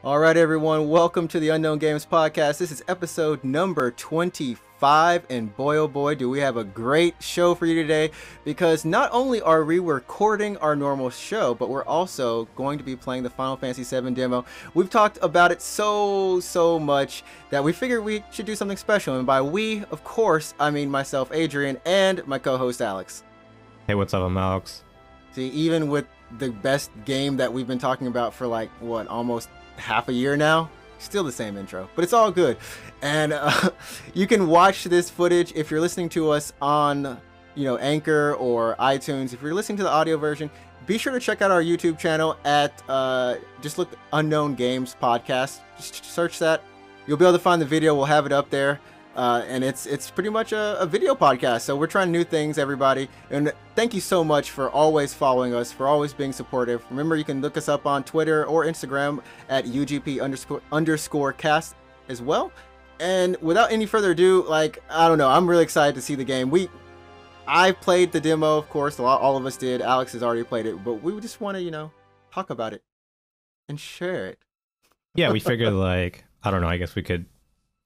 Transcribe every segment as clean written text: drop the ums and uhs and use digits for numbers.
All right, everyone, welcome to the Unknown Games Podcast. This is episode number 25, and boy, oh boy, do we have a great show for you today, because not only are we recording our normal show, but we're also going to be playing the Final Fantasy VII demo. We've talked about it so much that we figured we should do something special, and by we, of course, I mean myself, Adrian, and my co-host, Alex. Hey, what's up? I'm Alex. See, even with the best game that we've been talking about for like, what, almost half a year now, still the same intro, but it's all good. And you can watch this footage if you're listening to us on Anchor or iTunes. If you're listening to the audio version, be sure to check out our YouTube channel at just look Unknown Games Podcast. Just search that, you'll be able to find the video. We'll have it up there. And it's pretty much a video podcast, so we're trying new things, everybody. And thank you so much for always following us, for always being supportive. Remember, you can look us up on Twitter or Instagram at UGP_cast as well. And without any further ado, I don't know, I'm really excited to see the game. I played the demo, of course, all of us did. Alex has already played it, but we just want to talk about it and share it. Yeah, we figured I don't know, I guess we could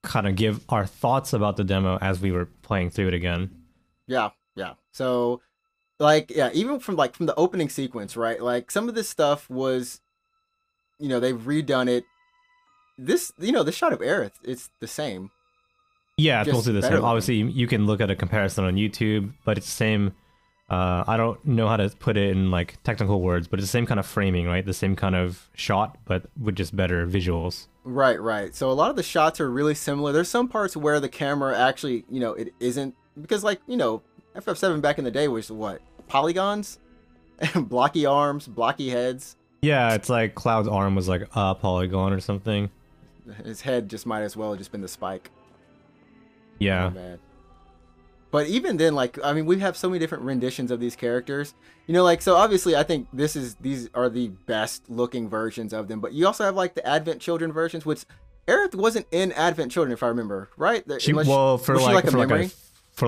kind of give our thoughts about the demo as we were playing through it again. Yeah. So, even from the opening sequence, right? Like, some of this stuff was, they've redone it. This, the shot of Aerith, it's the same. Yeah, it's mostly the same. Obviously, you can look at a comparison on YouTube, but it's the same. I don't know how to put it in technical words, but it's the same kind of framing, right? The same kind of shot, but with just better visuals. Right. So a lot of the shots are really similar. There's some parts where the camera actually, it isn't, because FF7 back in the day was what? Polygons? And blocky arms, blocky heads. Yeah, it's like Cloud's arm was like a polygon or something. His head just might as well have just been the spike. Yeah. Oh, man. But even then, we have so many different renditions of these characters. So obviously I think these are the best looking versions of them. But you also have the Advent Children versions, which Aerith wasn't in Advent Children, if I remember, right? For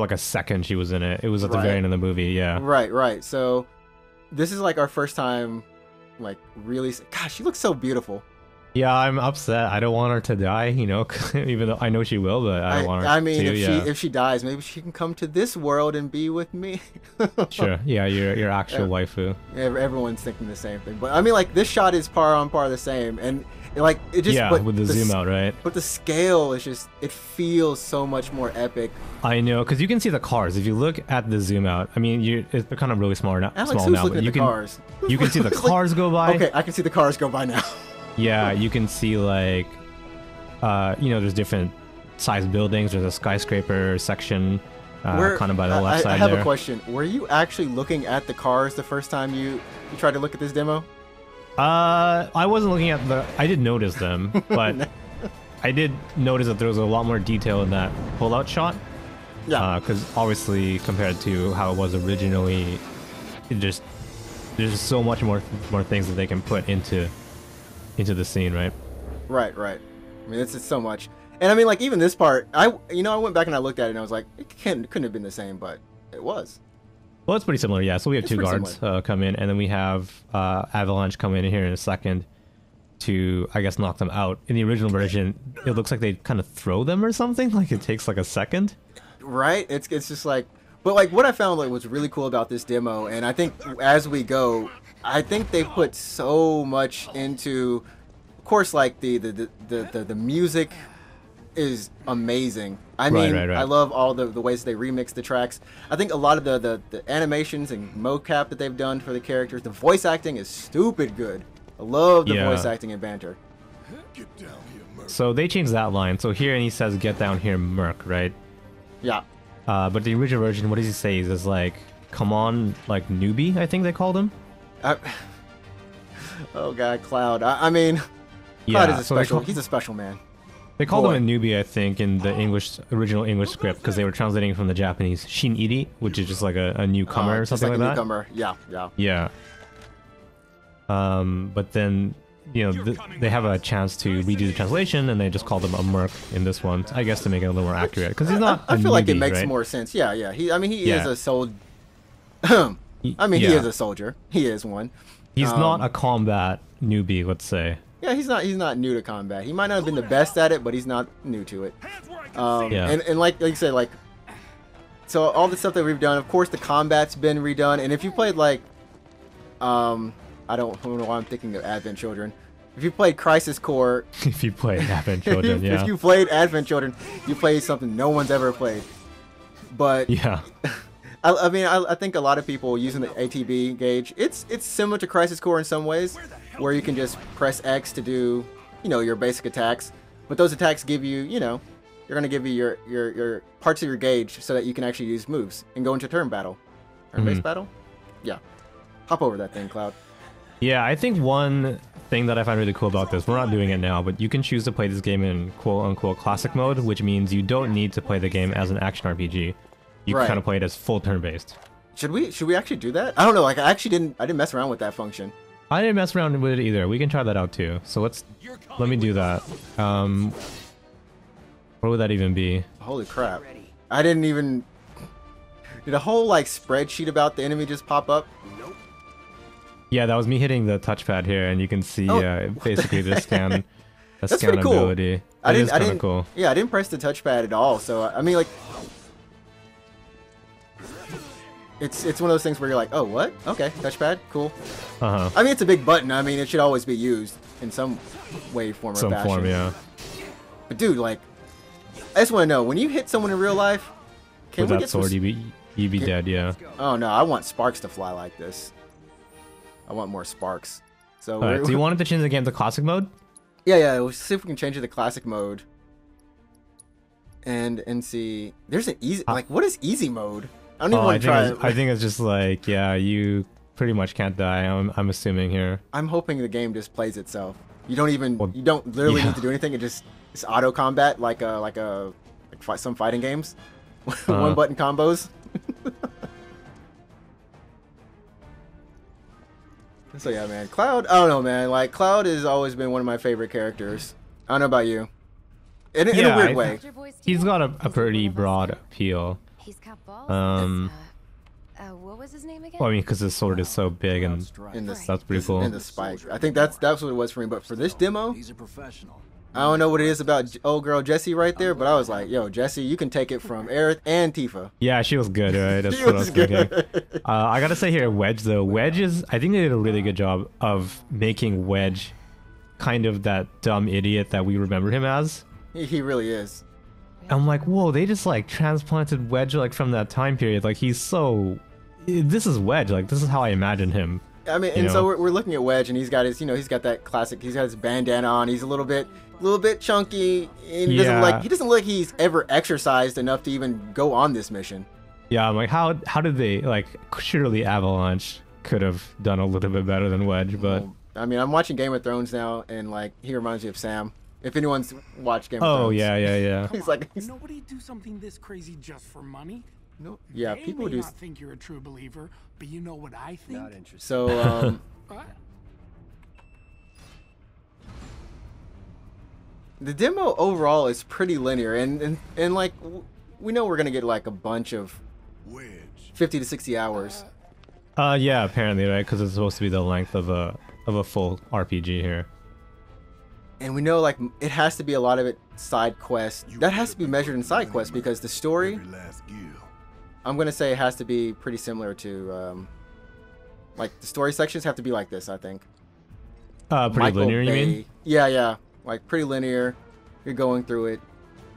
a second she was in it. It was at the very end of the movie, yeah. Right. So this is our first time, really. Gosh, she looks so beautiful. Yeah, I'm upset. I don't want her to die, even though I know she will, but I don't want her to. If she dies, maybe she can come to this world and be with me. Sure. Yeah, your actual waifu. Everyone's thinking the same thing. But this shot is par on par the same, and it just with the zoom out, right? But the scale is just, it feels so much more epic. I know, because you can see the cars. If you look at the zoom out, I mean, they're kind of really small now. Alex, small now, but you can see the cars go by. Okay, I can see the cars go by now. Yeah, you can see there's different sized buildings. There's a skyscraper section kind of by the left side. I have a question. Were you actually looking at the cars the first time you tried to look at this demo? I wasn't looking at I did notice them, but I did notice that there was a lot more detail in that pull-out shot. Yeah. Because obviously, compared to how it was originally, there's just so much more things that they can put into the scene, right? Right. I mean, it's so much. And even this part, I went back and I looked at it and I was like, it couldn't have been the same, but it was. Well, it's pretty similar, yeah. So we have two guards come in, and then we have Avalanche come in here in a second to, I guess, knock them out. In the original version, it looks like they kind of throw them or something. It takes a second. Right? It's just but what I found was really cool about this demo, and I think as we go, I think they put so much into, of course, the music is amazing. I mean, right. I love all the ways they remix the tracks. I think a lot of the animations and mocap that they've done for the characters, the voice acting is stupid good. I love the voice acting and banter. Get down here, Merc. So they changed that line. So here he says, "Get down here, Merc," right? Yeah. But the original version, what does he say? He says "Come on, newbie," I think they called him. Oh god, Cloud. I mean, Cloud is a special. He's a special man. They called him a newbie, I think, in the original English script, because they were translating from the Japanese "shin-iri," which is just a newcomer or something like that. Newcomer. Yeah. Yeah. But then they have a chance to redo the translation, and they just called him a merc in this one, I guess, to make it a little more accurate, because he's not. I feel like it makes right? more sense. Yeah. He is a soldier. He is a soldier. He is one. He's not a combat newbie, let's say. Yeah, he's not new to combat. He might not have been the best at it, but he's not new to it. And like you said, like, so all the stuff that we've done, of course, the combat's been redone. And if you played like, I don't know why I'm thinking of Advent Children. If you played Crisis Core, if you played Advent Children, yeah. If you played Advent Children, you played something no one's ever played. But yeah. I mean, I think a lot of people using the ATB gauge, it's similar to Crisis Core in some ways, where you can just press X to do, you know, your basic attacks. But those attacks give you, you know, they're going to give you your parts of your gauge so that you can actually use moves and go into turn battle. Turn-based battle? Yeah. Hop over that thing, Cloud. Yeah, I think one thing that I find really cool about this, we're not doing it now, but you can choose to play this game in quote-unquote classic mode, which means you don't need to play the game as an action RPG. You can kind of play it as full turn-based. Should we actually do that? I don't know. Like, I didn't mess around with that function. I didn't mess around with it either. We can try that out too. So let me do that. What would that even be? Holy crap! I didn't even. Did a whole like spreadsheet about the enemy just pop up? Nope. Yeah, that was me hitting the touchpad here, and you can see basically the scan. That's pretty cool. Ability. I didn't. Cool. Yeah, I didn't press the touchpad at all. So I mean, like. It's one of those things where you're like, oh, what? Okay, touchpad, cool. I mean, it's a big button. I mean, it should always be used in some way, form, or fashion. Some form, yeah. But dude, like, I just want to know, when you hit someone in real life, can we get sword, you'd be dead, yeah. Oh no, I want sparks to fly like this. I want more sparks. So, so you wanted to change the game to classic mode? Yeah. We'll see if we can change it to classic mode. And see, there's an easy. Like, what is easy mode? I don't even want to try it. I think it's just like, yeah, you pretty much can't die. I'm assuming here. I'm hoping the game just plays itself. You don't even, you don't literally need to do anything. It's auto combat like some fighting games, one button combos. So yeah, man, Cloud. I don't know, man. Like, Cloud has always been one of my favorite characters. I don't know about you. In a weird way. He's got a pretty broad appeal. He's got balls. What was his name again? Well, I mean, because his sword is so big and that's pretty cool. And the spike. I think that's what it was for me. But for this demo, he's a professional. I don't know what it is about old girl Jessie right there, but I was like, yo, Jessie, you can take it from Aerith and Tifa. Yeah, she was good, right? That's what I was thinking. I gotta say here, Wedge though. Wedge is, I think they did a really good job of making Wedge kind of that dumb idiot that we remember him as. He really is. I'm like, whoa, they just like transplanted Wedge like from that time period. Like, he's so, this is Wedge. Like, this is how I imagine him. I mean, and so we're looking at Wedge, and he's got his, he's got that classic, he's got his bandana on. He's a little bit chunky. And he doesn't look like he's ever exercised enough to even go on this mission. Yeah, I'm like, how did they, like, surely Avalanche could have done a little bit better than Wedge, but. Well, I mean, I'm watching Game of Thrones now, and like, he reminds me of Sam. If anyone's watched Game of Thrones. Oh, yeah. He's like, nobody do something this crazy just for money. No, yeah, people do. Not think you're a true believer, but you know what I think. Not interested. So, the demo overall is pretty linear, and like, we know we're gonna get like a bunch of 50 to 60 hours. Yeah, apparently, right? Because it's supposed to be the length of a full RPG here. And we know, like, it has to be a lot of it side quests. That has to be measured in side quests because the story, I'm going to say it has to be pretty similar to, like, the story sections have to be like this, I think. Pretty linear, you mean? Yeah. Like, pretty linear. You're going through it.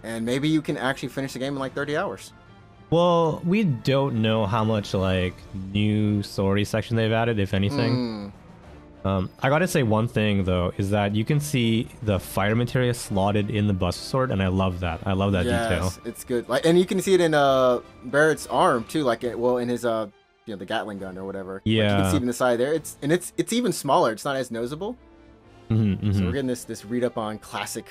And maybe you can actually finish the game in, like, 30 hours. Well, we don't know how much, like, new story section they've added, if anything. I gotta say one thing though, is that you can see the fire materia slotted in the Buster Sword, and I love that. I love that detail. Yes, it's good. Like, and you can see it in Barrett's arm too, like in his the Gatling gun or whatever. Yeah, like, you can see it in the side there. It's even smaller. It's not as noticeable. So we're getting this read up on classic.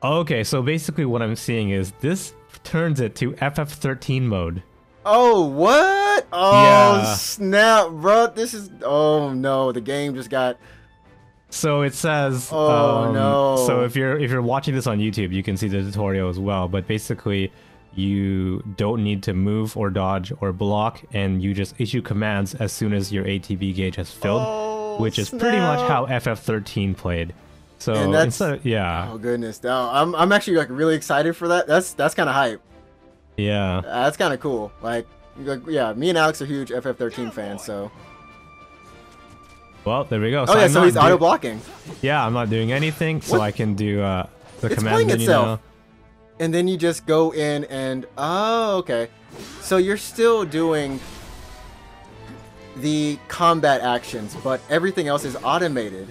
Okay, so basically what I'm seeing is this turns it to FF13 mode. Oh, what? Oh, yeah. Snap, bro. This is... Oh, no. The game just got... So it says... Oh, no. So if you're watching this on YouTube, you can see the tutorial as well. But basically, you don't need to move or dodge or block, and you just issue commands as soon as your ATB gauge has filled. which is pretty much how FF13 played. So And that's- instead of, yeah, Oh goodness, no, I'm actually like really excited for that. That's kind of hype. yeah. That's kind of cool. Like, yeah, me and Alex are huge FF13 fans, so. Well, there we go. Oh yeah, I'm so not he's auto blocking, Yeah, I'm not doing anything, so What? I can do the It's command playing menu itself. now. and then you just go in and okay, so you're still doing the combat actions, but everything else is automated.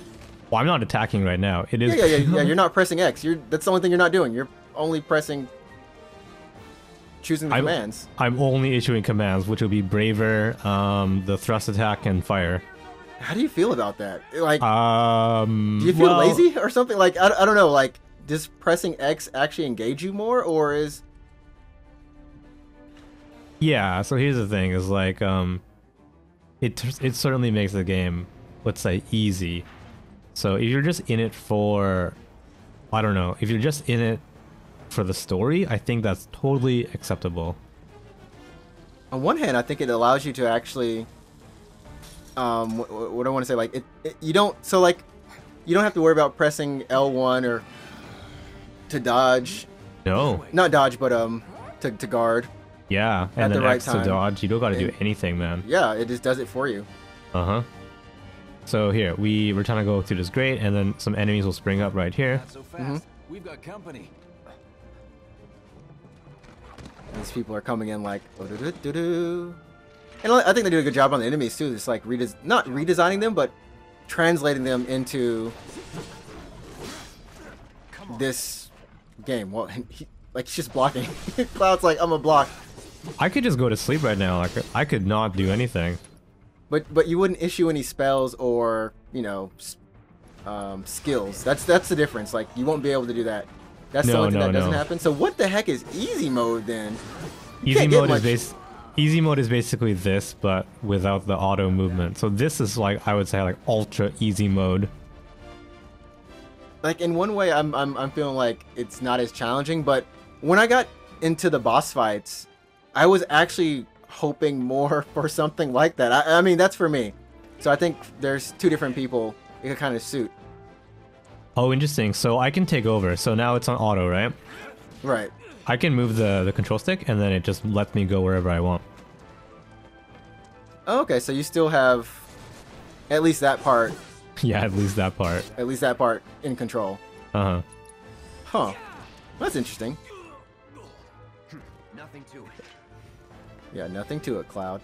Well, I'm not attacking right now. It is. Yeah. You're not pressing X. That's the only thing you're not doing. You're only choosing the commands. I'm only issuing commands, which will be braver, the thrust attack, and fire. How do you feel about that? Like, Do do you feel lazy or something? Like, I don't know. Like, does pressing X actually engage you more, or is? Yeah. So here's the thing: is like, it certainly makes the game, let's say, easy. So if you're just in it for, I don't know, if you're just in it for the story, I think that's totally acceptable. On one hand, I think it allows you to actually, what do I want to say? Like, you don't have to worry about pressing L1 or to dodge. No. Not dodge, but to guard. Yeah, At and the then right X to time. dodge. You don't got to do And- anything, man. Yeah, it just does it for you. Uh-huh. So here, we're trying to go through this grate, and then some enemies will spring up right here. Not so fast. We've got company. These people are coming in like, "Oh-do-do-do-do." And I think they do a good job on the enemies too. Just like not redesigning them, but translating them into this game. Well, he's just blocking. Cloud's like, I'm a block, I could just go to sleep right now. Like, I could not do anything. but you wouldn't issue any spells or skills. That's the difference. Like, you won't be able to do that. That's the No, only thing no, that doesn't no. happen. So what the heck is easy mode then? You Easy can't get mode much- Easy mode is basically this, but without the auto movement. So this is like, I would say, like ultra easy mode. Like, in one way, I'm feeling like it's not as challenging, but when I got into the boss fights, I was actually hoping more for something like that. I mean, that's for me. So I think there's two different people it could kind of suit. Oh, interesting. So I can take over. So now it's on auto, right? Right. I can move the control stick, and then it just lets me go wherever I want. Okay, so you still have at least that part, Yeah, at least that part. in control. Uh-huh. Huh. That's interesting. Nothing to it. Yeah, nothing to it, Cloud.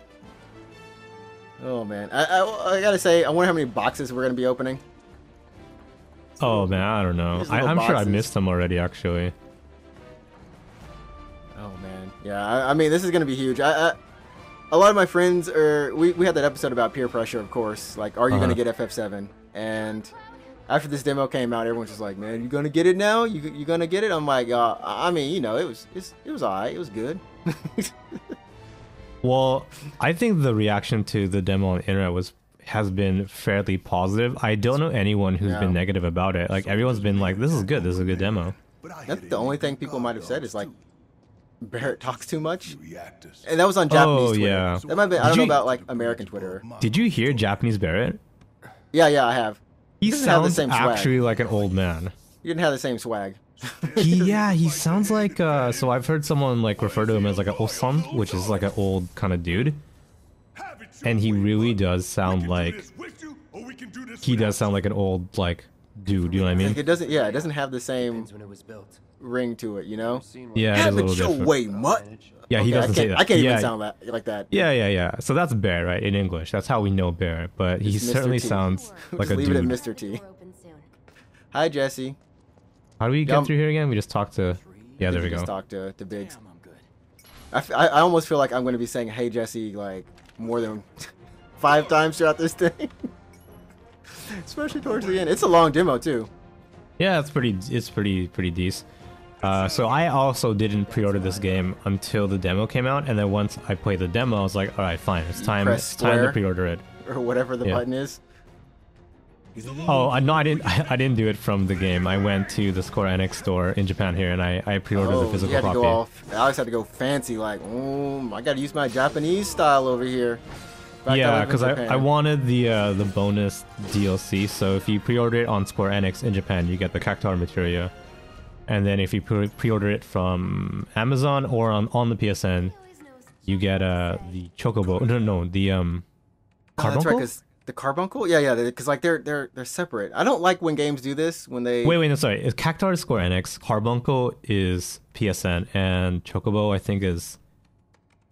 Oh, man. I gotta say, I wonder how many boxes we're gonna be opening. Oh, man, I don't know. These little I'm sure I boxes. missed them already, actually. Oh man, yeah. I mean, this is gonna be huge. A lot of my friends are. We had that episode about peer pressure, of course. Like, are you gonna get FF7? And after this demo came out, everyone's just like, "Man, you gonna get it now? You gonna get it?" I'm like, I mean, it was alright. It was good. Well, I think the reaction to the demo on the internet has been fairly positive. I don't know anyone who's Yeah. been negative about it. Like, everyone's been like, this is good, this is a good demo. That's the only thing people might have said is like, Barrett talks too much, Reactors. and that was on Japanese Twitter. yeah. That might have been, I Did don't know you- about like American Twitter. Did you hear Japanese Barrett? Yeah, I have. He doesn't have the sounds same swag. actually like an old man. He didn't have the same swag. He sounds like, so I've heard someone like refer to him as like an osan, which is like an old kind of dude. And he really does sound like, he does sound like an old, like, dude, you know what I mean? Like, it doesn't have the same Depends when it was built. ring to it, you know? Yeah, it is a Have little it your different. way, mutt. Yeah, he Okay, doesn't say that. I can't yeah, even sound like that. Yeah. So that's Bear, right? In English. That's how we know Bear. But he It's Mr. certainly T. sounds like Just a leave it at dude. Mr. T. We're open soon. Hi, Jesse. How do we get Yeah, through here again? We just talk to... Yeah, there we Just go. talk to Biggs. Damn, I'm good. I almost feel like I'm going to be saying "Hey, Jesse" like more than 5 times throughout this thing. Especially towards the end. It's a long demo too. Yeah, it's pretty decent. So I also didn't pre-order this game until the demo came out, and then once I played the demo, I was like, all right, fine, it's time press to square. pre-order it. Or whatever the Yeah. button is. Oh, no, I didn't do it from the game. I went to the Square Enix store in Japan here, and I pre-ordered the you physical had to copy. go off. I always had to go fancy, like, I got to use my Japanese style over here. Yeah, because I wanted the bonus DLC. So if you pre-order it on Square Enix in Japan, you get the cactuar materia, and then if you pre-order it from Amazon or on the PSN, you get the chocobo. No, the carbuncle. That's right, because the carbuncle. Yeah, because like they're separate. I don't like when games do this when they. Wait, no, sorry. Cactuar is Square Enix, carbuncle is PSN, and chocobo I think is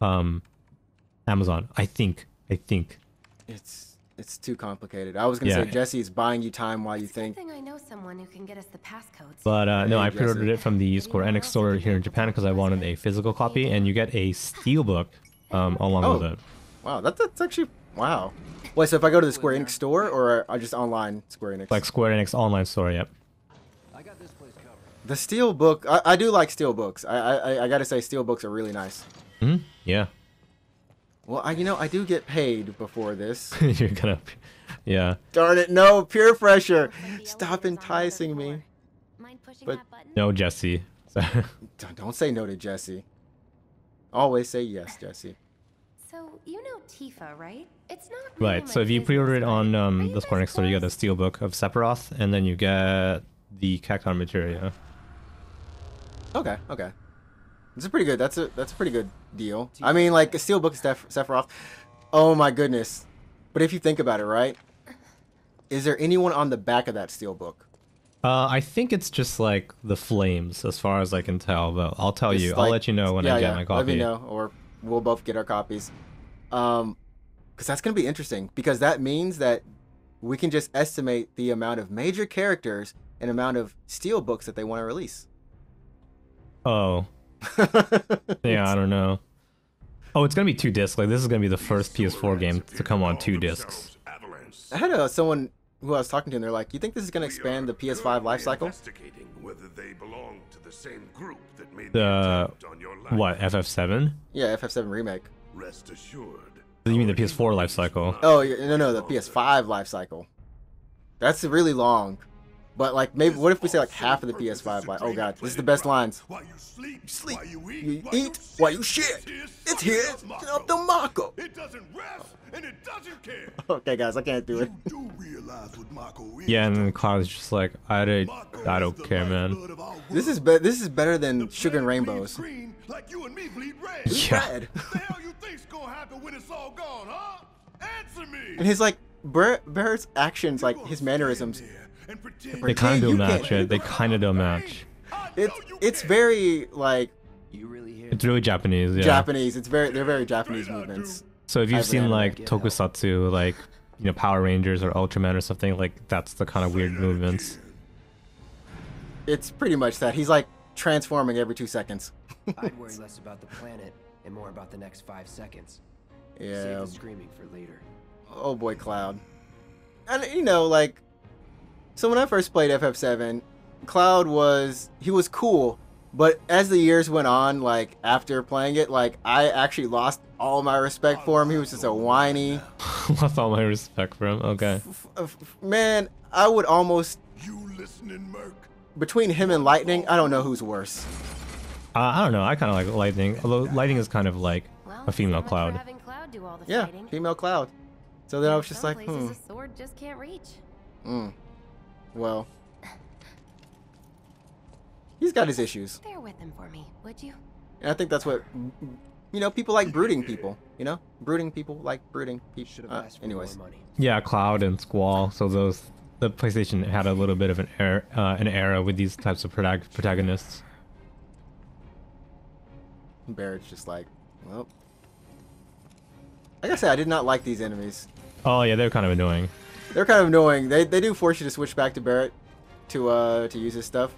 Amazon. I think. It's too complicated. I was gonna say Jesse's buying you time while you think. I know someone who can get us the passcodes. But no, I pre-ordered it from the Square Enix store here in Japan because I wanted a physical copy, and you get a steelbook along with it. Wow, that's actually wow. Wait, so if I go to the Square Enix store or just online Square Enix? Like Square Enix online store, yep. I got this place covered. The steelbook, I do like steelbooks. I gotta say steelbooks are really nice. Yeah. Well, I do get paid before this. You're gonna, yeah. Darn it! No, peer pressure. Stop enticing me. But no, Jesse. Don't say no to Jesse. Always say yes, Jesse. So you know Tifa, right? It's not really right. So if you pre-order it on the Square Enix store, you get a steelbook of Sephiroth, and then you get the cactuar materia. Okay. It's a pretty good. That's a pretty good deal. I mean, like a steelbook of Sephiroth. Oh my goodness! But if you think about it, right? Is there anyone on the back of that steelbook? I think it's just like the flames, as far as I can tell. But I'll tell you. I'll let you know when I get my copy. Let me know, or we'll both get our copies. Because that's gonna be interesting. Because that means that we can just estimate the amount of major characters and amount of steelbooks that they want to release. Oh. Yeah, I don't know. Oh, it's gonna be 2 discs. Like this is gonna be the first PS4 game to come on 2 discs. I had someone who I was talking to, and they're like, "You think this is gonna expand the PS5 life cycle?" The what? FF7? Yeah, FF7 Remake. Rest assured. You mean the PS4 life cycle? Oh no, the PS5 life cycle. That's really long. But like maybe what if we say like half of the PS5? Like, oh god, this is the best lines. You sleep, you eat, while you shit. It's here, up the Mako. It doesn't rest and it doesn't care. Okay, guys, I can't do it. Yeah, and then Cloud's just like, I don't care, man. This is better than Sugar and Rainbows. Yeah. And his like Barrett's actions, like his mannerisms. They kind of don't match it. They kind of don't match. It's very like. It's really Japanese. Yeah. Japanese. They're very Japanese movements. So if you've seen like Tokusatsu, like Power Rangers or Ultraman or something, like that's the kind of weird movements. It's pretty much that. He's like transforming every 2 seconds. I'd worry less about the planet and more about the next 5 seconds. Yeah. Save the screaming for later. Oh boy, Cloud. And like. So when I first played FF7, Cloud was cool, but as the years went on, like after playing it, like I actually lost all my respect for him. He was just a whiny. Lost all my respect for him. Okay. Man, I would almost. You listening, Merc? Between him and Lightning, I don't know who's worse. I don't know. I kind of like Lightning, although Lightning is kind of like a female Cloud. Yeah, female Cloud. So then I was just like, A sword just can't reach. Well, he's got his issues. Bear with him for me, would you? And I think that's what, people like brooding people, Brooding people like brooding people. Anyways. Yeah, Cloud and Squall. So the PlayStation had a little bit of an era with these types of protagonists. Barrett's just like, well. Like I said, I did not like these enemies. Oh yeah, they're kind of annoying. They're kind of annoying. They do force you to switch back to Barrett to use his stuff.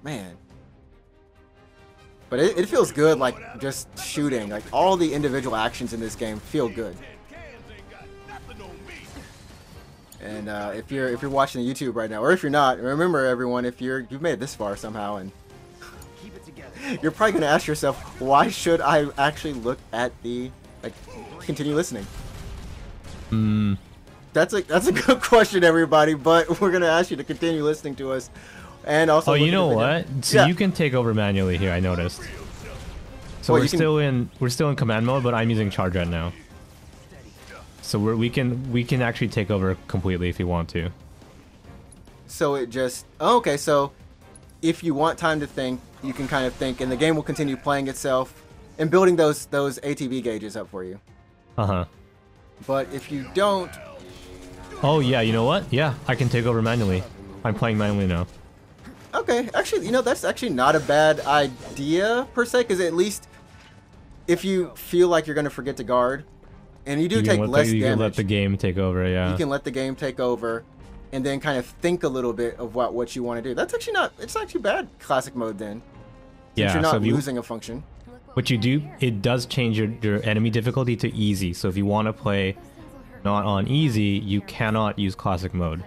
Man. But it feels good, like just shooting. Like all the individual actions in this game feel good. And if you're watching the YouTube right now, or if you're not, remember everyone, if you've made it this far somehow, and you're probably gonna ask yourself, why should I actually look at the continue listening? That's a good question, everybody. But we're gonna ask you to continue listening to us, and also. Oh, you know what? So you can take over manually here. I noticed. So we're still in command mode, but I'm using charge right now. So we can actually take over completely if you want to. So it just okay. So if you want time to think, you can kind of think, and the game will continue playing itself and building those ATB gauges up for you. But if you don't, oh yeah, you know what? Yeah, I can take over manually. I'm playing manually now. okay, actually, that's actually not a bad idea per se, because at least if you feel like you're gonna forget to guard, and you do take less damage, you can let the game take over. Yeah, you can let the game take over, and then kind of think a little bit of what you want to do. That's actually not. It's not too bad. Classic mode then. Since you're not losing a function. What you do, it does change your enemy difficulty to easy. So if you want to play not on easy, you cannot use classic mode.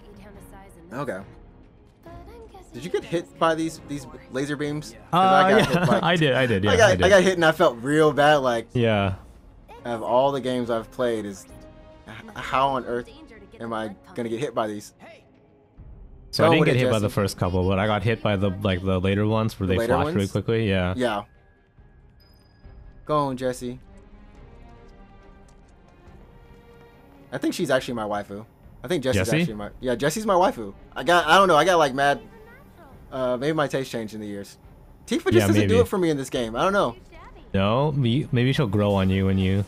Okay. Did you get hit by these laser beams? Yeah, I did. Yeah, I got hit and I felt real bad. Like, yeah. Out of all the games I've played, how on earth am I gonna get hit by these? So I didn't get hit by the first couple, but I got hit by the later ones where they flash really quickly. Yeah. Yeah. Go on, Jesse. I think she's actually my waifu. I think Jesse's actually Jesse's my waifu. I don't know, I got like mad. Maybe my taste changed in the years. Tifa just doesn't do it for me in this game. I don't know. No, maybe she'll grow on you when you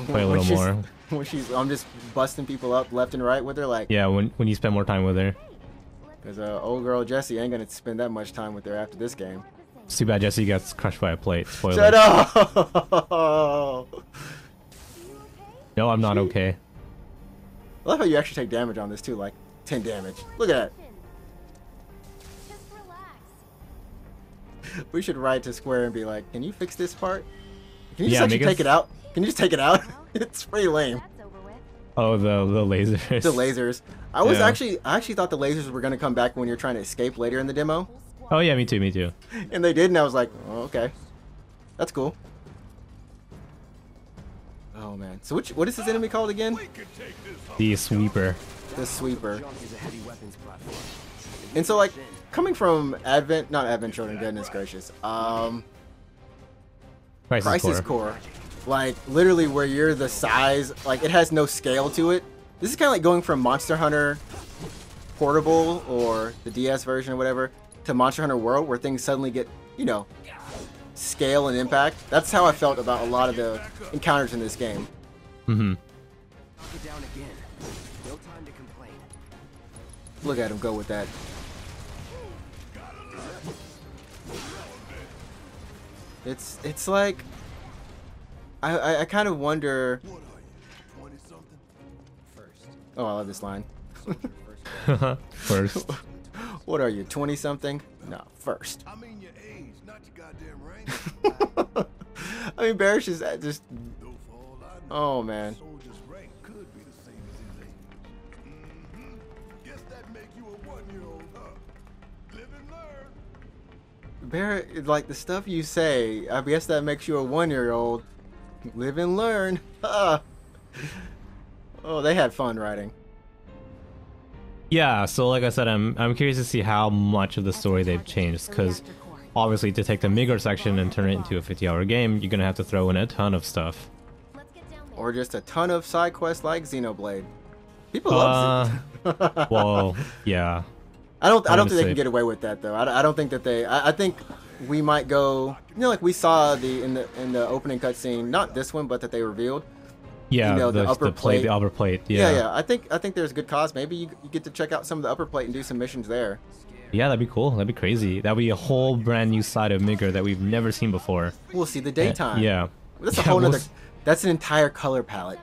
play a little more. I'm just busting people up left and right with her, like. Yeah, when you spend more time with her. Because old girl Jessie ain't gonna spend that much time with her after this game. It's too bad Jessie gets crushed by a plate. Spoiler. Shut up! No, I'm not okay. I love how you actually take damage on this too, like 10 damage. Look at that. Just relax. We should write to Square and be like, can you fix this part? Can you just actually take it out? Can you just take it out? It's pretty lame. That's over with. Oh, the lasers. The lasers. I actually thought the lasers were gonna come back when you're trying to escape later in the demo. Oh yeah, me too. And they did, and I was like, oh, okay, that's cool. Oh man. So what is this enemy called again? The sweeper. The sweeper. And so like coming from not Advent Children, goodness gracious. Crisis Core. Like literally where you're the size, like it has no scale to it. This is kind of like going from Monster Hunter Portable or the DS version or whatever to Monster Hunter World, where things suddenly get, scale and impact. That's how I felt about a lot of the encounters in this game. Look at him go with that. It's like I kind of wonder. Oh, I love this line. First. What are you, 20-something? No, first. I mean your age, not your goddamn rank. I mean, Barish is just. Oh man. Soldier's rank could be the same as his age. Guess that make you a 1-year-old, huh? Live and learn. Barish, like the stuff you say, I guess that makes you a 1-year-old. Live and learn. Oh, they had fun writing. Yeah, so like I said, I'm curious to see how much of the story they've changed, because obviously to take the Migor section and turn it into a 50-hour game, you're gonna have to throw in a ton of stuff. Or just a ton of side quests like Xenoblade. People love it. Well, yeah. I don't think they can get away with that though. I don't think that they. I think we might go. Like we saw in the opening cutscene, not this one, but that they revealed. Yeah, the upper plate. The upper plate. Yeah. Yeah. I think there's good cause. Maybe you get to check out some of the upper plate and do some missions there. Yeah, that'd be cool. That'd be crazy. That'd be a whole brand new side of Migor that we've never seen before. We'll see the daytime. Yeah. That's a whole nother. That's an entire color palette.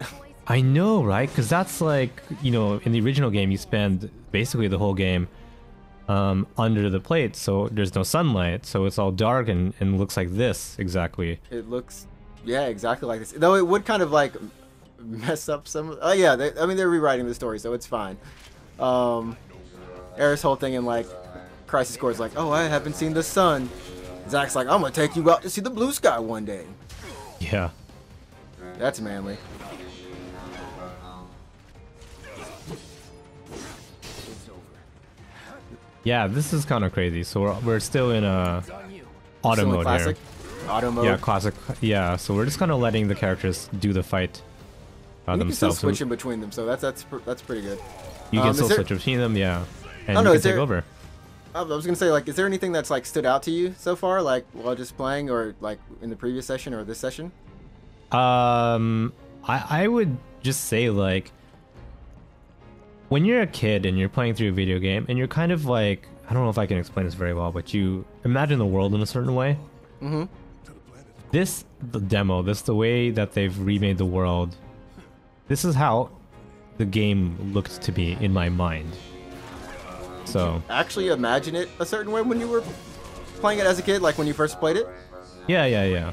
I know, right? Because that's like, in the original game, you spend basically the whole game under the plate, so there's no sunlight, so it's all dark and looks like this exactly. It looks, yeah, exactly like this. Though it would kind of like mess up some. Oh yeah, they're rewriting the story, so it's fine. Aerith's whole thing in like Crisis Core is like, oh, I haven't seen the sun. Zack's like, I'm gonna take you out to see the blue sky one day. Yeah. That's manly. Yeah, this is kind of crazy. So we're still in auto mode here. Auto mode. Yeah, classic. Yeah, so we're just kind of letting the characters do the fight. You can still themselves. switch in between them, so that's pretty good. You can still is there- switch between them, yeah, and Oh, you no, can is take there- over. I was gonna say, like, is there anything that's like stood out to you so far, like while just playing, or like in the previous session or this session? I would just say, like, when you're a kid and you're playing through a video game and you're kind of like, I don't know if I can explain this very well, but you imagine the world in a certain way. Mm-hmm. The demo, the way that they've remade the world, this is how the game looked to me in my mind. So Actually, imagine it a certain way when you were playing it as a kid, like when you first played it. yeah.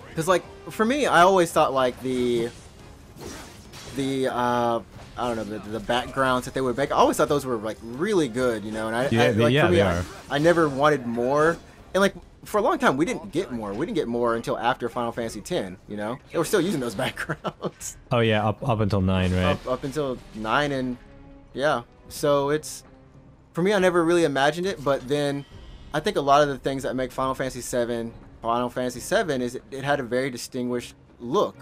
Because like for me, I always thought like the I don't know, the backgrounds that they would make. I always thought those were like really good, you know. And for me, they are. I never wanted more. And like for a long time, we didn't get more. We didn't get more until after Final Fantasy X. You know, they were still using those backgrounds. Oh yeah, up until 9, right? Up until 9, and yeah. So it's, for me, I never really imagined it, but then I think a lot of the things that make Final Fantasy VII is it had a very distinguished look,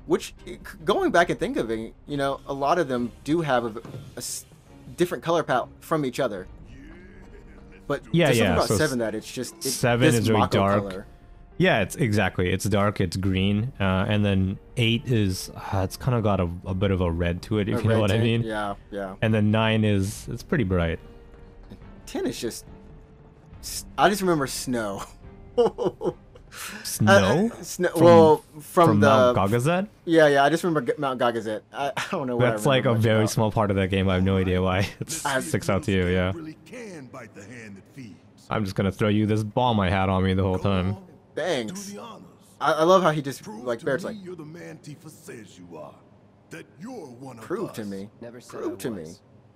which, going back and think of it, you know, a lot of them do have a different color palette from each other. But there's something about so 7 that it's just 7 this is really Mako dark. color. Yeah, it's dark, it's green, and then 8 is it's kind of got a bit of a red to it, if you know what I mean. Yeah. And then 9 it's pretty bright. 10 is just, I just remember snow. Snow? Well, from the Mount Gagazet? Yeah, I just remember Mount Gagazet. I don't know what That's I like a remember much very about. small part of that game. I have no idea why it sticks out to you. Yeah, Really can bite the hand that feeds. I'm just gonna throw you this bomb I had on me the whole time. Thanks. Do the honors. I love how he just, Prove like, to Barrett's me like, you're the man Tifa says you are. That you're one of prove us. to me. Never said Prove I to was. me.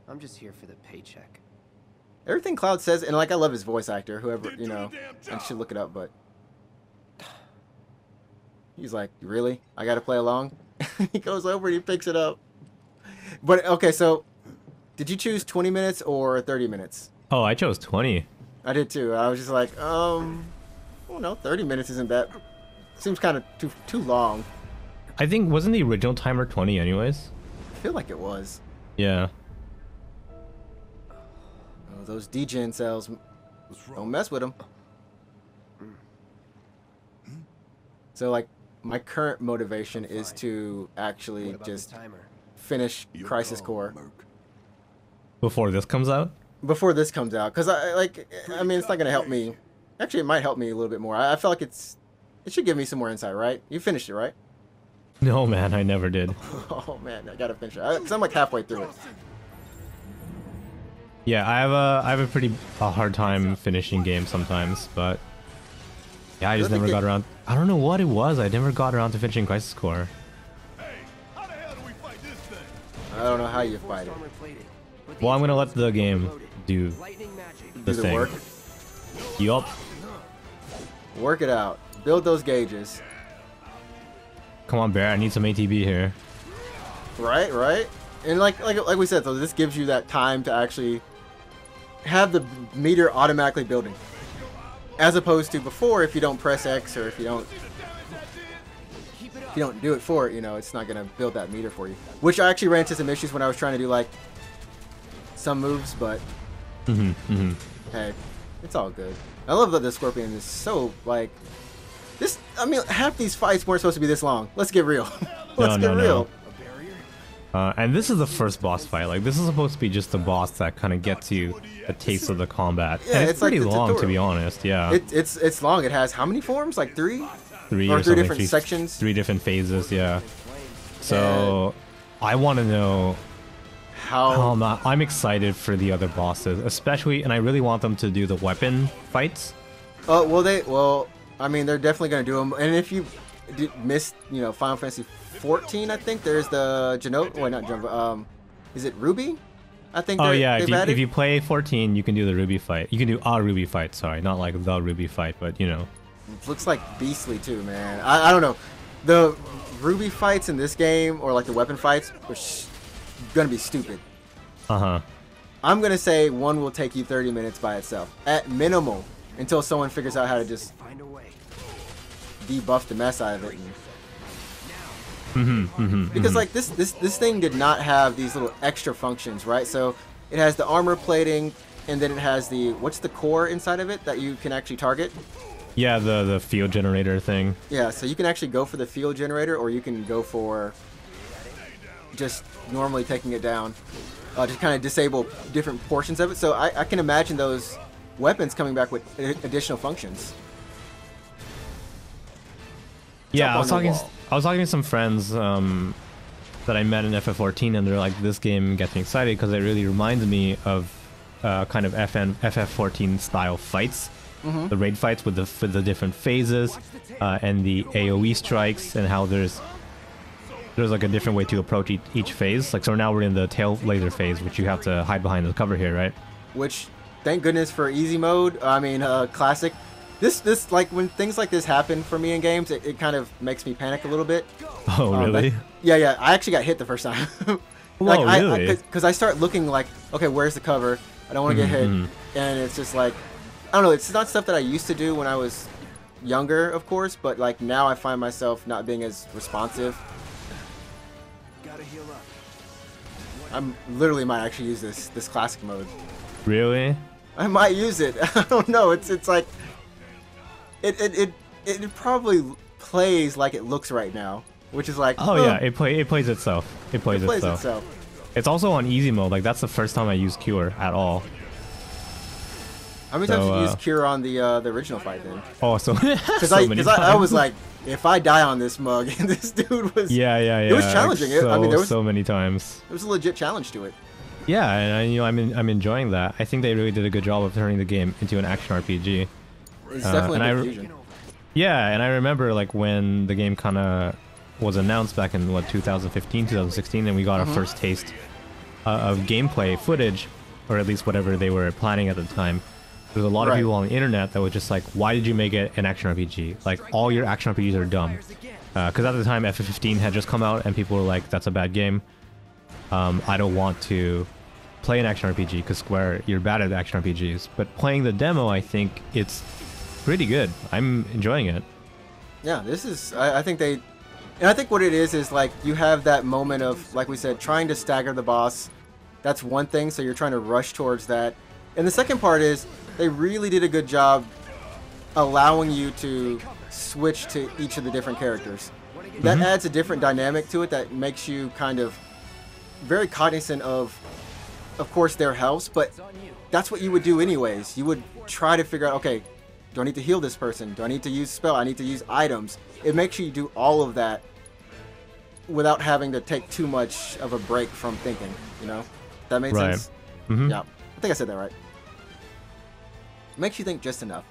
I'm just here for the paycheck. Everything Cloud says, and like I love his voice actor, whoever, you know, Do the damn I job. should look it up, but he's like, really? I gotta play along? He goes over and he picks it up. But okay, so did you choose 20 minutes or 30 minutes? Oh, I chose 20. I did too. I was just like, oh no, 30 minutes isn't that, seems kind of too long. I think wasn't the original timer 20 anyways? I feel like it was. Yeah. Oh, those degen cells, What's don't wrong? mess with them. So like, my current motivation is to actually What about just the timer? finish You're Crisis gone, Core Merc. Before this comes out. before this comes out, because I mean, it's not gonna help me. Actually, it might help me a little bit more. I feel like it should give me some more insight, right? You finished it, right? No man, I never did. Oh man, I gotta finish it. Cause I'm like halfway through it. Yeah, I have a pretty hard time finishing games sometimes, but yeah, I just I think never got around. I don't know what it was. I never got around to finishing Crisis Core. Hey, how the hell do we fight this thing? I don't know how you fight it. Armor plated. With Well, I'm the gonna let the game loaded. do Lightning magic. Do the the thing. work. Yup. Work it out. Build those gauges. Come on, Bear. I need some ATB here. Right. And like we said, so this gives you that time to actually have the meter automatically building, as opposed to before, if you don't press X or if you don't do it for it, you know, it's not gonna build that meter for you. Which I actually ran into some issues when I was trying to do like some moves, but hey, it's all good. I love that the Scorpion is so like this. I mean, half these fights weren't supposed to be this long. Let's get real. Let's get real. A barrier? And this is the first boss fight. Like, this is supposed to be just the boss that kind of gets you a taste of the combat. Yeah, and it's it's like pretty the long, to tutorial. be honest. Yeah. It's long. It has how many forms? Like three? three or three something, different sections? 3 different phases, yeah. So, I want to know How? I'm excited for the other bosses, especially, and I really want them to do the weapon fights. Oh well, I mean, they're definitely gonna do them. And if you missed, you know, Final Fantasy 14, I think there's the Genoa. Wait, not Genoa. Is it Ruby? I think. Oh yeah, they've if added. you play 14, you can do the Ruby fight. You can do a Ruby fight, sorry, not like the Ruby fight, but you know. Looks like beastly too, man. I don't know. The Ruby fights in this game, or like the weapon fights, are gonna be stupid. Uh-huh. I'm gonna say one will take you 30 minutes by itself, at minimal, until someone figures out how to just Find a way. debuff the mess out of it. And Because like this thing did not have these little extra functions, right? So it has the armor plating, and then it has the what's the core inside of it that you can actually target. Yeah, the field generator thing. Yeah, so you can actually go for the field generator, or you can go for just normally taking it down to kind of disable different portions of it. So I can imagine those weapons coming back with additional functions. Yeah, I was talking to some friends that I met in FF14, and they're like, this game gets me excited because it really reminds me of kind of FF14 style fights. The raid fights with the different phases and the AoE strikes, and how there's like a different way to approach each phase. Like, so now we're in the tail laser phase, which you have to hide behind the cover here, right? Which, thank goodness for easy mode. I mean, classic. This like when things like this happen for me in games, it kind of makes me panic a little bit. Oh, really? Yeah. I actually got hit the first time. Like, really? Because I start looking like, okay, where's the cover? I don't want to get hit, and it's just like, I don't know. It's not stuff that I used to do when I was younger, of course, but like now I find myself not being as responsive. Gotta heal up. I'm literally might actually use this classic mode. Really? I might use it. I don't know. It's like it probably plays like it looks right now, which is like, oh yeah, it plays itself. It plays itself. It's also on easy mode. Like, that's the first time I used Cure at all. How many times did you use Cure on the original fight then? Oh, so because I was like, if I die on this mug, and this dude was it was challenging. I mean, there was so many times. There was a legit challenge to it. Yeah, and I'm enjoying that. I think they really did a good job of turning the game into an action RPG. It's definitely a fusion. Yeah, and I remember like when the game kind of was announced back in 2015, 2016, and we got our first taste of gameplay footage, or at least whatever they were planning at the time. There's a lot of people on the internet that were just like, why did you make it an action RPG? Like, all your action RPGs are dumb. Because at the time, FF15 had just come out, and people were like, that's a bad game. I don't want to play an action RPG because Square, you're bad at action RPGs. But playing the demo, I think it's pretty good. I'm enjoying it. Yeah, this is, I think they, and I think what it is like, you have that moment of, like we said, trying to stagger the boss. That's one thing, so you're trying to rush towards that. And the second part is, they really did a good job allowing you to switch to each of the different characters. That adds a different dynamic to it that makes you kind of very cognizant of course, their health, but that's what you would do anyways. You would try to figure out, okay, do I need to heal this person? Do I need to use spell? I need to use items. It makes you do all of that without having to take too much of a break from thinking, you know? That makes sense? Yeah, I think I said that right. Makes you think just enough.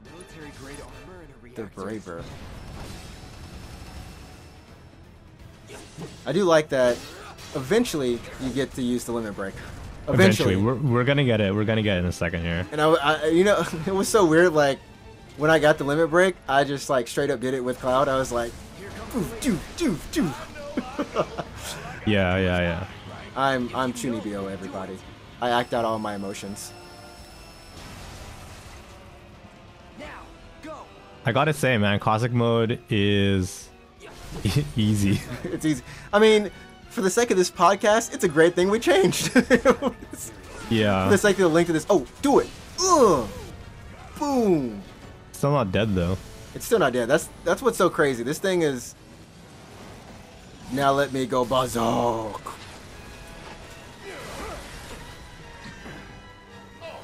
Military grade armor and a The reactor. braver. I do like that. Eventually, you get to use the limit break. Eventually, we're gonna get it. We're gonna get it in a second here. And I you know, it was so weird. Like when I got the limit break, I just like straight up did it with Cloud. I was like, doo. Yeah. I'm Chunibyo, everybody. I act out all my emotions. Now, go. I gotta say, man, classic mode is easy. It's easy. I mean, for the sake of this podcast, it's a great thing we changed. Yeah. For the sake of the link to this, oh, do it. Ugh. Boom. Still not dead though. It's still not dead. That's what's so crazy. This thing is. Now let me go berserk.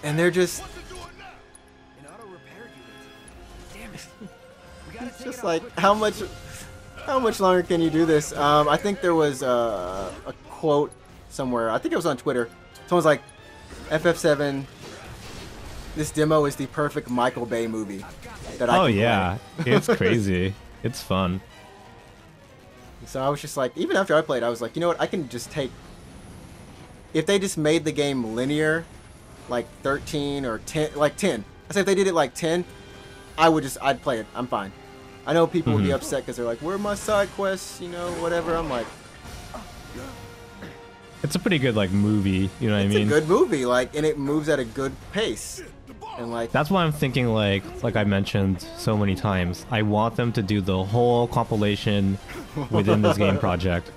And they're just. An auto repair unit. Damn it. We gotta It's take just it like off. how much longer can you do this? I think there was a quote somewhere. I think it was on Twitter. Someone's like, FF7. This demo is the perfect Michael Bay movie that I can play. It's crazy. It's fun. So I was just like, even after I played, I was like, you know what? I can just take. If they just made the game linear, like 13 or 10, like 10. I say if they did it like 10, I'd play it. I'm fine. I know people would be upset because they're like, where are my side quests? You know, whatever. I'm like, It's a pretty good like movie. You know what I mean? it's a good movie, like, and it moves at a good pace. And like That's why I'm thinking like I mentioned so many times, I want them to do the whole compilation within this game project.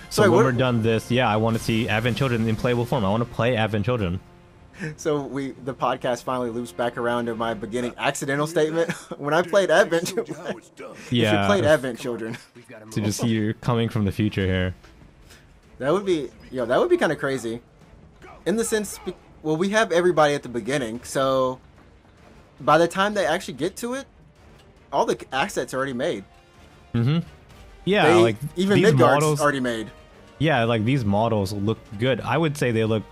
So Sorry, when what- we're done this, yeah, I want to see Advent Children in playable form. I want to play Advent Children. So the podcast finally loops back around to my beginning accidental statement. When I played Advent Showed you Children, how it's done. if you Yeah, played Advent Children, We've got him. to just see you coming from the future here. that would be kind of crazy. In the sense, well, we have everybody at the beginning, so by the time they actually get to it, all the assets are already made. Yeah, They, like even these Midgard's models. already made. Yeah, like these models look good. I would say they look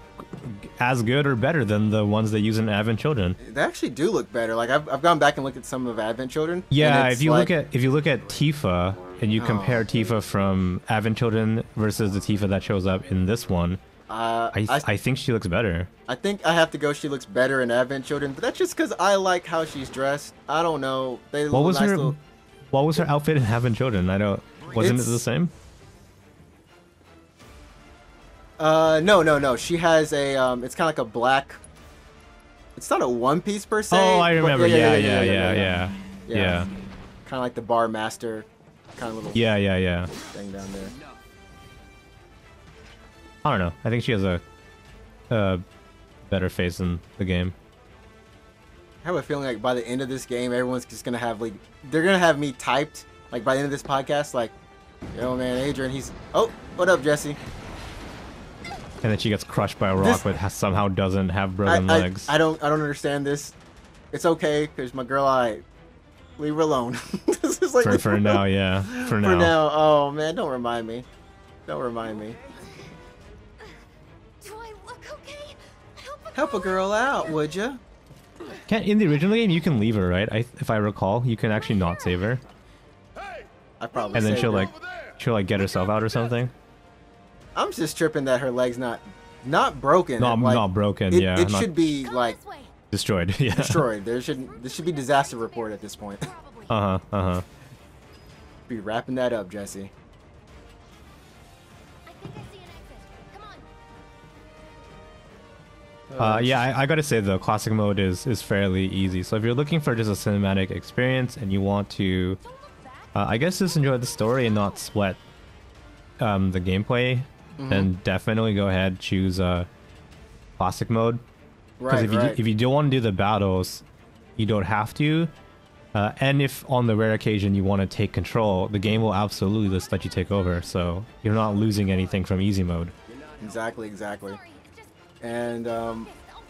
as good or better than the ones they use in Advent Children. They actually do look better. Like I've gone back and looked at some of Advent Children. Yeah, and it's if you like, look at Tifa and you Oh. compare Tifa from Advent Children versus the Tifa that shows up in this one, I think she looks better. I think I have to go. She looks better in Advent Children, but that's just because I like how she's dressed. I don't know. They What was nice her little- What was her outfit in Advent Children? Wasn't it It's- the same? No. She has a it's kind of like a black. It's not a one piece per se. Oh, I but remember. Yeah. Yeah. Yeah. Kind of like the bar master, kind of little Yeah. thing down there. I don't know. I think she has a better face in the game. I have a feeling like by the end of this game, everyone's just gonna have like they're gonna have me typed like by the end of this podcast like, yo man, Adrian, oh, what up, Jesse? And then she gets crushed by a rock, but somehow doesn't have broken legs. I don't understand this. It's okay, cause my girl, leave her alone. This is like for now, yeah. For now. For now, oh man, don't remind me. Don't remind me. Do I look okay? Help a girl out, would ya? In the original game, you can leave her, right? If I recall, you can actually not save her, I probably. and then saved she'll her. like get herself out or something. I'm just tripping that her leg's not broken. Not Like, not broken, It, yeah. it not should be Come like this way. destroyed. Yeah. destroyed. This should be disaster report at this point. Probably. Be wrapping that up, Jesse. I think I see an exit. Come on. Yeah, I gotta say the classic mode is fairly easy. So if you're looking for just a cinematic experience and you want to, Don't look back. I guess just enjoy the story and not sweat the gameplay, then definitely go ahead choose classic mode. Because Right. if you don't want to do the battles, you don't have to. And if on the rare occasion you want to take control, the game will absolutely just let you take over. So you're not losing anything from easy mode. Exactly. Sorry, it's just And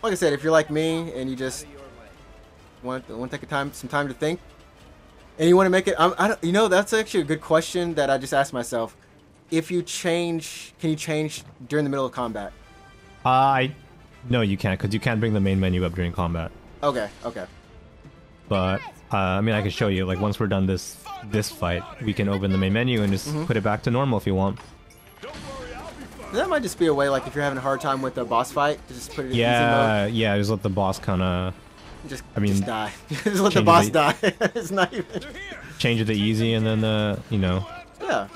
like I said, if you're like me and you just want to take some time to think, and you want to make it, I don't, you know, that's actually a good question that I just asked myself. If you change, can you change during the middle of combat? No, you can't, because you can't bring the main menu up during combat. Okay. But I mean, I can show you. Like once we're done this fight, we can open the main menu and just put it back to normal if you want. That might just be a way, like if you're having a hard time with a boss fight, to just put it in Yeah, yeah. Just let the boss kind of easy mode. I mean, Just die. Just let the change boss the- die. It's not even. change it to easy, and then you know. Yeah.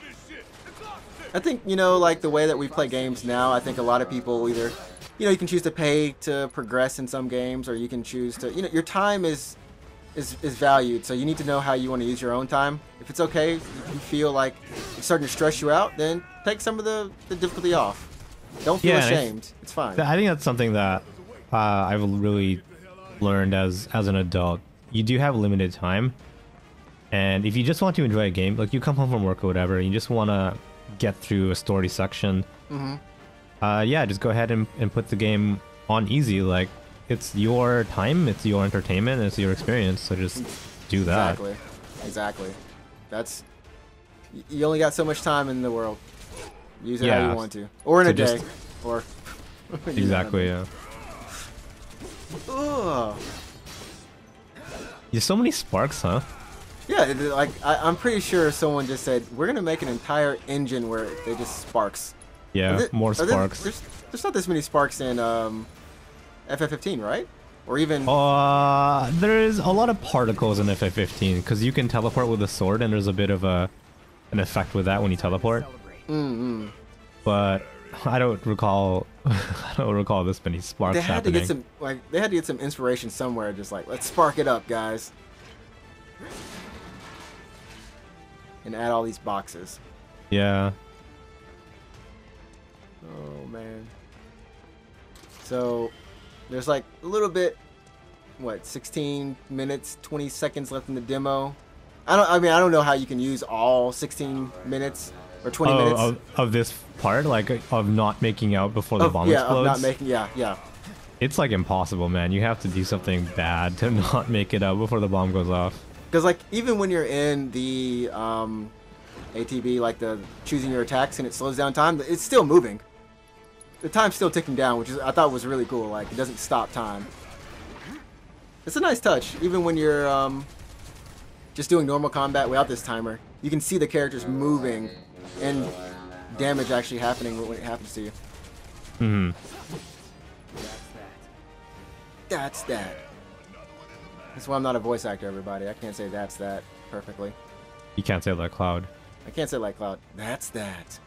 I think, like the way that we play games now, I think a lot of people either, you can choose to pay to progress in some games, or you can choose to, your time is valued, so you need to know how you want to use your own time. If it's okay, if you feel like it's starting to stress you out, then take some of the difficulty off. Don't feel Yeah, and ashamed. It's fine. I think that's something that I've really learned as an adult. You do have limited time, and if you just want to enjoy a game, like you come home from work or whatever, and you just want to get through a story section, yeah, just go ahead and put the game on easy. Like, it's your time, it's your entertainment, it's your experience, so just do that. Exactly. That's, you only got so much time in the world. Use it how Yeah. you want to, or in So a day, just- or Exactly, yeah. Ugh. There's so many sparks, huh? Yeah, like I'm pretty sure someone just said we're gonna make an entire engine where they just sparks. Yeah, more sparks. There's not this many sparks in FF15, right? Or even There's a lot of particles in FF15 because you can teleport with a sword, and there's a bit of an effect with that when you teleport. Celebrate. But I don't recall. I don't recall this many sparks They had happening. to get some they had to get some inspiration somewhere. Just like, let's spark it up, guys, and add all these boxes. Yeah. Oh man. So there's like a little bit, what, 16 minutes, 20 seconds left in the demo. I don't know how you can use all 16 minutes or 20 minutes of this part, like of not making out before the bomb yeah, explodes. of not making, yeah. It's like impossible, man. You have to do something bad to not make it out before the bomb goes off. Because like even when you're in the ATB, like the choosing your attacks and it slows down time, it's still moving. The time's still ticking down, which is I thought was really cool. Like it doesn't stop time. It's a nice touch, even when you're just doing normal combat without this timer. You can see the characters moving and damage actually happening when it happens to you. Hmm. That's that. That's why I'm not a voice actor, everybody. I can't say that's that perfectly. You can't say like Cloud. I can't say like Cloud. That's that.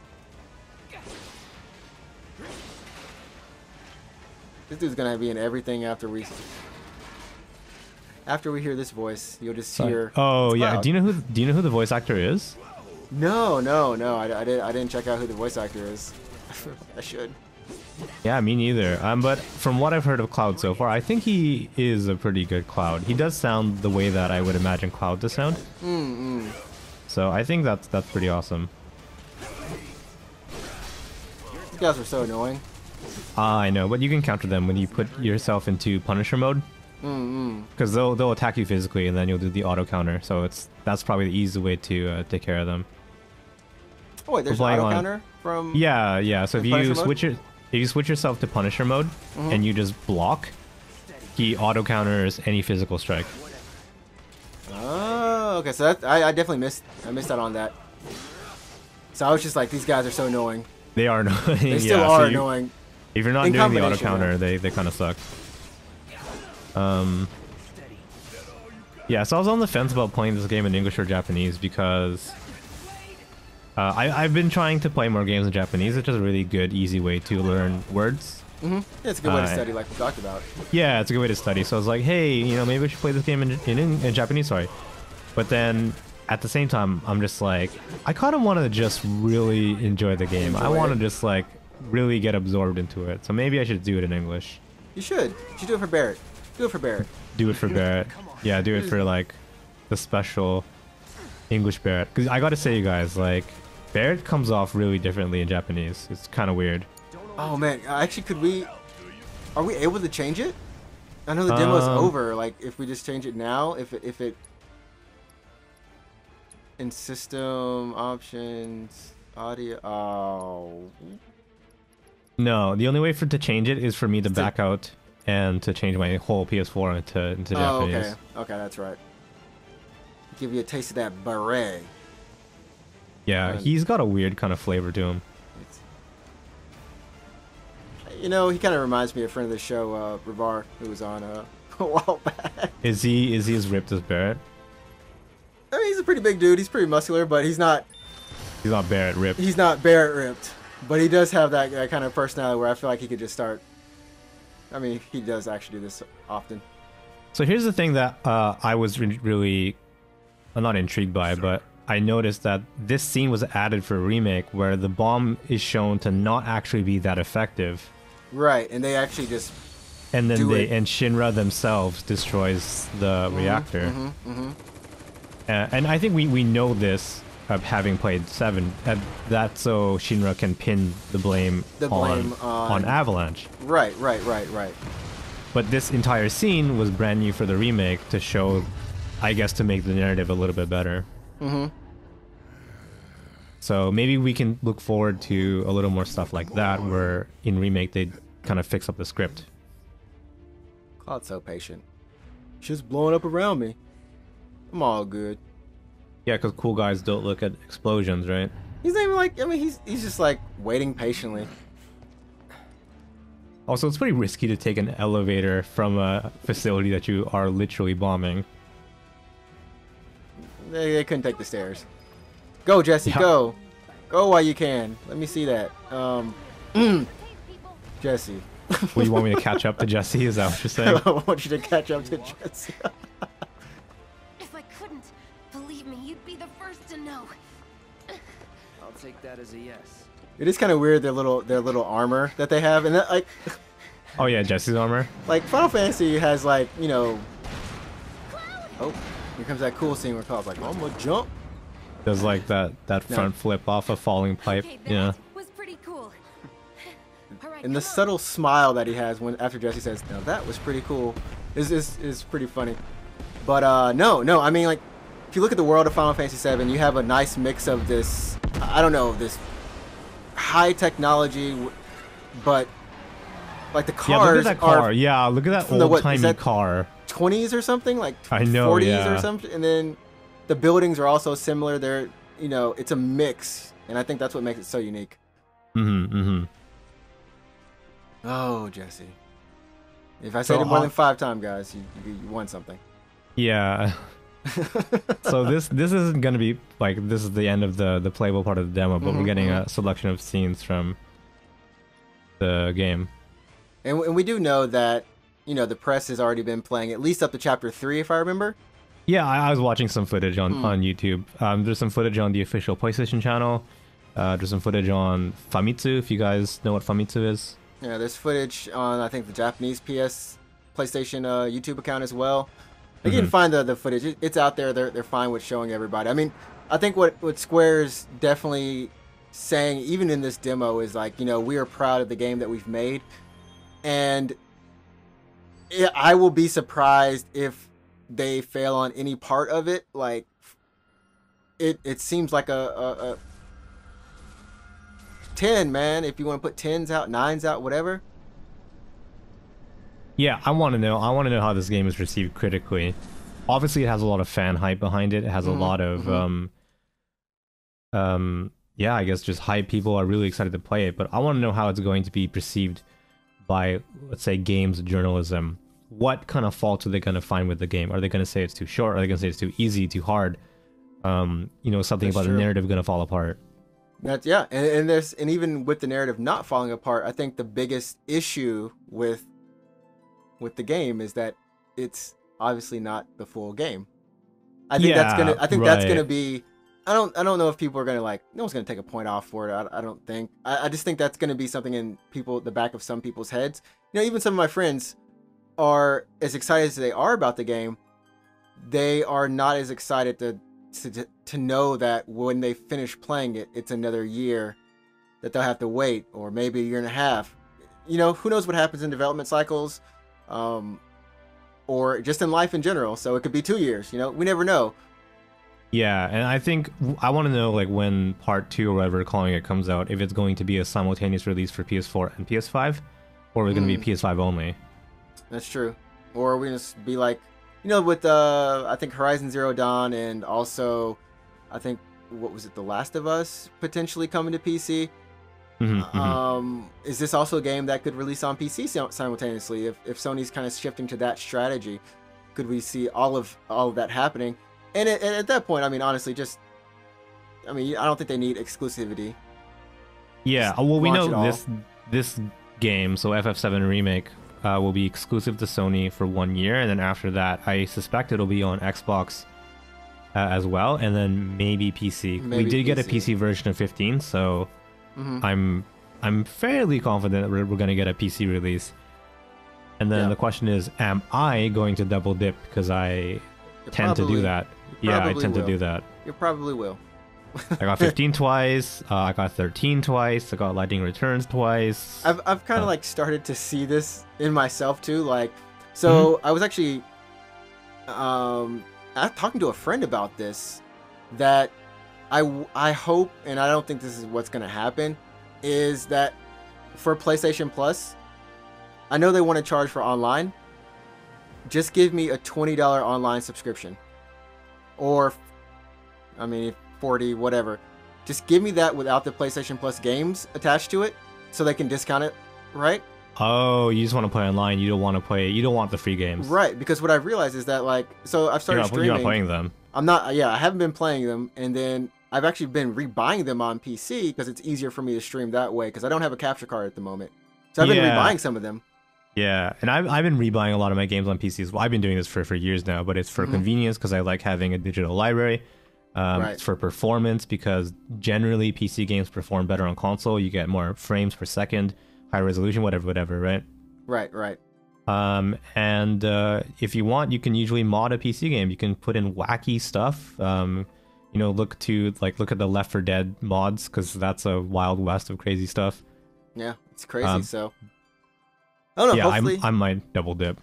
This dude's gonna be in everything after we hear this voice. You'll just hear. Oh yeah. Cloud. Do you know who the voice actor is? No. I didn't check out who the voice actor is. I should. Yeah, me neither. But from what I've heard of Cloud so far, I think he is a pretty good Cloud. He does sound the way that I would imagine Cloud to sound. So I think that's pretty awesome. These guys are so annoying. I know, but you can counter them when you put yourself into Punisher mode. Because they'll attack you physically, and then you'll do the auto counter. So that's probably the easy way to take care of them. Oh wait, there's an auto counter from. Yeah. So if you Punisher mode? if you switch yourself to Punisher mode and you just block, he auto counters any physical strike. Oh, okay. So that I definitely missed out on that. So I was just like, these guys are so annoying. They are annoying. They still are annoying. If you're not In doing the auto combination, counter, they kind of suck. Yeah, so I was on the fence about playing this game in English or Japanese because I've been trying to play more games in Japanese. It's just a really good, easy way to learn words. Yeah, it's a good way to study, like we talked about. Yeah, it's a good way to study. So I was like, hey, maybe we should play this game in Japanese, sorry. But then at the same time, I'm just like, I kind of want to just really enjoy the game. I want to just like really get absorbed into it. So maybe I should do it in English. You should. You should do it for Barrett. Do it for Barrett. Do it for Barrett. Yeah, do it for like the special English Barrett. Because I gotta say, you guys, like, Barrett comes off really differently in Japanese. It's kind of weird. Oh man, actually, are we able to change it? I know the demo's over. Like, if we just change it now, if it in system options, audio. Oh. No, the only way to change it is for me to back out and to change my whole PS4 into Japanese. Okay, that's right. Give you a taste of that beret. Yeah, he's got a weird kind of flavor to him. He kind of reminds me of a friend of the show, Ravar, who was on a while back. Is he as ripped as Barrett? I mean, he's a pretty big dude. He's pretty muscular, but he's not. He's not Barrett ripped. He's not Barrett ripped, but he does have that kind of personality where I feel like he could just start. I mean, he does actually do this often. So here's the thing that I was really, I'm not intrigued by, but I noticed that this scene was added for a remake where the bomb is shown to not actually be that effective. Right, and they actually just. And then and Shinra themselves destroys the reactor. And I think we know this of having played 7. That's so Shinra can pin the blame on Avalanche. Right. But this entire scene was brand new for the remake to show, I guess, to make the narrative a little bit better. So maybe we can look forward to a little more stuff like that, where in remake they kind of fix up the script. Cloud's so patient. Shit's blowing up around me. I'm all good. Yeah, because cool guys don't look at explosions, right? He's not even like, I mean, he's just like waiting patiently. Also, it's pretty risky to take an elevator from a facility that you are literally bombing. They couldn't take the stairs. Go, Jesse, Yeah. go. Go while you can. Let me see that. Tape, people. Jesse. Well, you want me to catch up to Jesse? Is that what you're saying? I want you to catch up to Jesse. If I couldn't, believe me, you'd be the first to know. I'll take that as a yes. It is kind of weird their little armor that they have, and that, like Oh yeah, Jesse's armor. like Final Fantasy has like oh, here comes that cool scene where Cloud's like, I'm gonna jump. Does like that front flip off a falling pipe. Okay, that Yeah. was pretty cool. All right, And the come on. subtle smile that he has when after Jesse says, "Now that was pretty cool," is pretty funny. But no, I mean like if you look at the world of Final Fantasy VII, you have a nice mix of this, I don't know, this high technology, but like the Yeah, look cars at that car. are Yeah, look at that from the what, is old-timey that- car. 20s or something, like I know, 40s yeah. or something, and then the buildings are also similar. They're it's a mix, and I think that's what makes it so unique. Mm-hmm. Oh, Jesse. If I said So it more how- than 5 times, guys, you won something. Yeah. So this isn't gonna be like this is the end of the playable part of the demo, but we're getting a selection of scenes from the game. And we do know that, the press has already been playing at least up to chapter 3, if I remember. Yeah, I was watching some footage on YouTube. There's some footage on the official PlayStation channel. There's some footage on Famitsu, if you guys know what Famitsu is. Yeah, there's footage on, I think, the Japanese PlayStation YouTube account as well. You can find the footage. It's out there. They're fine with showing everybody. I mean, I think what Square's definitely saying, even in this demo, is like, we are proud of the game that we've made. And I will be surprised if they fail on any part of it. Like, it seems like a 10, man. If you want to put 10s out, 9s out, whatever. Yeah, I want to know how this game is received critically. Obviously, it has a lot of fan hype behind it. It has a lot of yeah, I guess just hype. People are really excited to play it, but I want to know how it's going to be perceived by, let's say, games journalism. What kind of faults are they going to find with the game? Are they going to say it's too short? Are they going to say it's too easy, too hard? Something That's about true. the narrative going to fall apart. That's and even with the narrative not falling apart, I think the biggest issue with the game is that it's obviously not the full game. I think that's gonna be. I don't know if people are gonna no one's gonna take a point off for it. I don't think. I just think that's gonna be something in the back of some people's heads. Even some of my friends are as excited as they are about the game. They are not as excited to know that when they finish playing it, it's another year that they'll have to wait, or maybe a year and a half. Who knows what happens in development cycles, or just in life in general. So it could be 2 years. We never know. Yeah, and I think I want to know when part 2 or whatever they're calling it comes out, if it's going to be a simultaneous release for PS4 and PS5, or is it going to be PS5 only? That's true. Or we just be like, with I think Horizon Zero Dawn, and also I think what was it, The Last of Us potentially coming to PC. Is this also a game that could release on PC simultaneously? If Sony's kind of shifting to that strategy, could we see all of that happening? And at that point, I mean, honestly, I don't think they need exclusivity. Yeah, well, we launch know it this game, so FF7 Remake, will be exclusive to Sony for 1 year, and then after that, I suspect it'll be on Xbox as well, and then maybe PC. We did get a PC version of 15, so I'm fairly confident that we're going to get a PC release. And then the question is, am I going to double dip? Because I tend to do that. Yeah, I tend to do that. You probably will. I got 15 twice. I got 13 twice. I got Lightning Returns twice. I've kind of started to see this in myself too. So I was actually talking to a friend about this, that I hope, and I don't think this is what's going to happen, is that for PlayStation Plus, I know they want to charge for online. Just give me a $20 online subscription, or 40, whatever. Just give me that without the PlayStation Plus games attached to it, so they can discount it, right? Oh, you just want to play online. You don't want the free games. Right, because what I've realized is that so I've started streaming. You're not playing them. I'm not. Yeah, I haven't been playing them, and then I've actually been rebuying them on PC because it's easier for me to stream that way because I don't have a capture card at the moment. So I've been rebuying some of them. Yeah, and I've been rebuying a lot of my games on PC as well. I've been doing this for years now, but it's for convenience because I like having a digital library. It's for performance because generally PC games perform better on console. You get more frames per second, high resolution, whatever, right? Right. And if you want, you can usually mod a PC game. You can put in wacky stuff. Look at the Left 4 Dead mods because that's a wild west of crazy stuff. Yeah, it's crazy. So I don't know. Yeah, hopefully, I might double dip.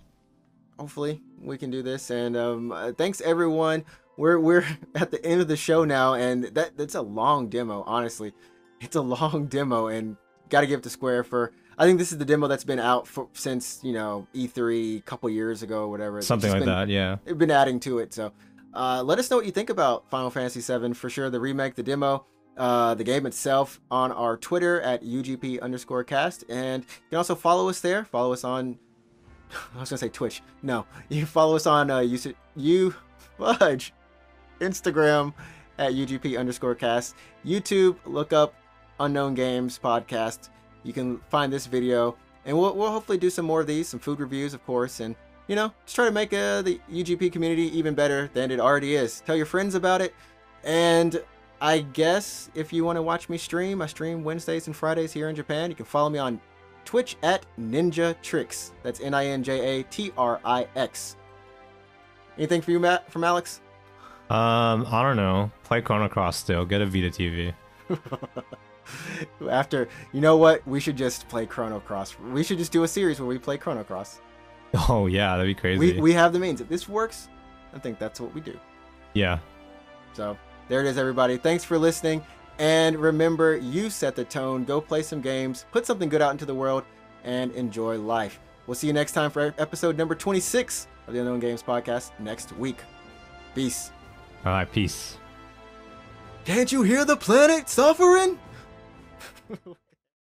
Hopefully, we can do this. And thanks everyone. We're at the end of the show now, and that's a long demo. Honestly, it's a long demo, and got to give it to Square for. I think this is the demo that's been out since E3 a couple years ago, or whatever. Something like that, yeah. They've been adding to it, so let us know what you think about Final Fantasy VII for sure. The remake, the demo, the game itself on our Twitter at UGP_cast, and you can also follow us there. Follow us on. I was gonna say Twitch. No, you can follow us on Instagram at UGP_cast. YouTube, look up Unknown Games Podcast. You can find this video, and we'll hopefully do some more of these, some food reviews, of course, and just try to make the UGP community even better than it already is. Tell your friends about it, and I guess if you want to watch me stream, I stream Wednesdays and Fridays here in Japan. You can follow me on Twitch at Ninja Tricks. That's NinjaTrix. Anything for you, from Alex? I don't know. Play Chrono Cross still. Get a Vita TV. After, you know what? We should just play Chrono Cross. We should just do a series where we play Chrono Cross. Oh, yeah. That'd be crazy. We have the means. If this works, I think that's what we do. Yeah. So, there it is, everybody. Thanks for listening. And remember, you set the tone. Go play some games. Put something good out into the world. And enjoy life. We'll see you next time for episode number 26 of the Unknown Games Podcast next week. Peace. All right, peace. Can't you hear the planet suffering?